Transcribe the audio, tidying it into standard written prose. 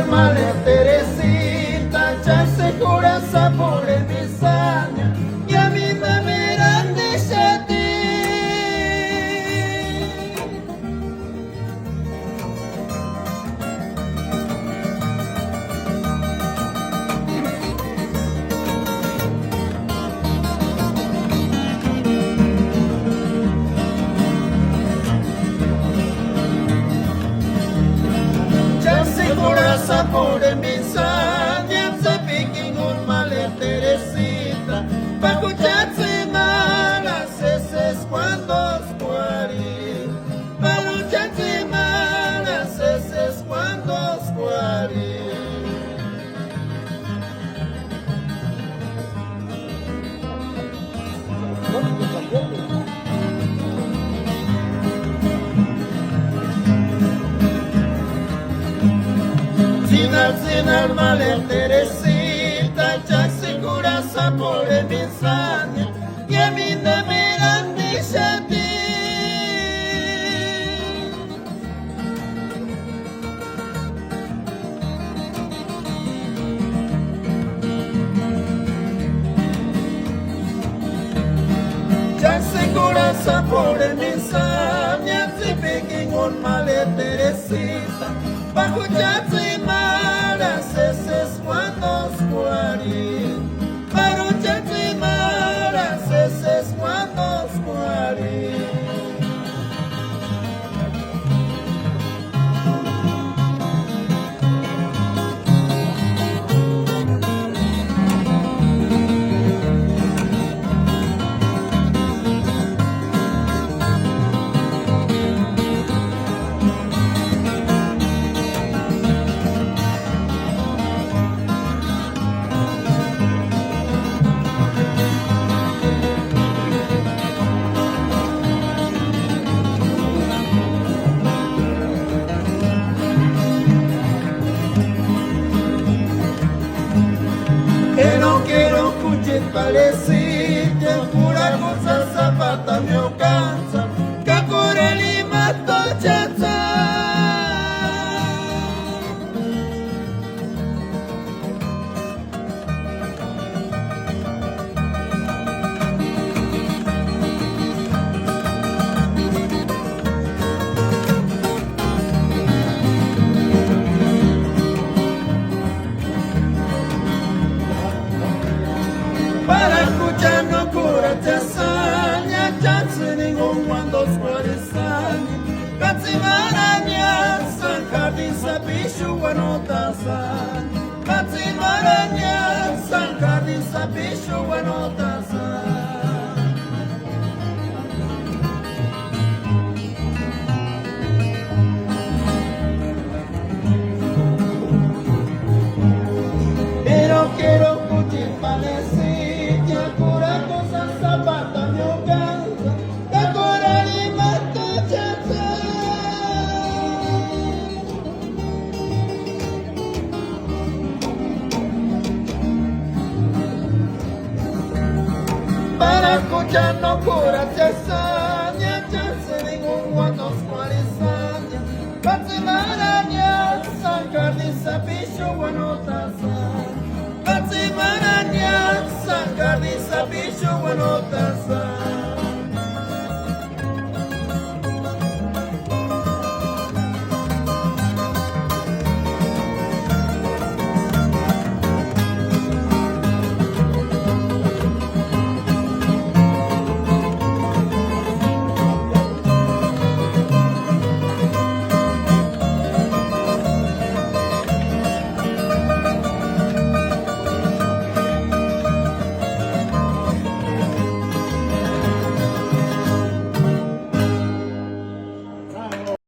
male Teresita, ya se jura por mi sangre y a mí me verán de ti. Ya se jura por mi sangre, se piquen un male Teresita, bajo ya se malas ese es cuando squari, bajo ya se malas ese es cuando squari. Sin male Teresita, ya se jura por mi sangre y a mí no me dan a ti. Ya se jura por mi sangre, se pequen un male Teresita, bajo ya se malas ese es cuando squari, bajo ya se malas ese es cuando squari. Que no quiero escuchar parecir que pura cosa zapata me alcanza, que por el mato chaza. Para escuchar no cura chazaña, chance ningún cuando suarezaña, casi maraña, san jardín sapichu guanotaza, casi maraña, san jardín sapichu guanotaza. Pero quiero escuchar parecer pura cosa zapata me alcanza, que cura y mato chacha. Para escuchar no cura chazaña, chance ningún cuando suarezaña, casi maraña, san jardín sapichu guanotaza, casi maraña, san jardín sapichu guanotaza.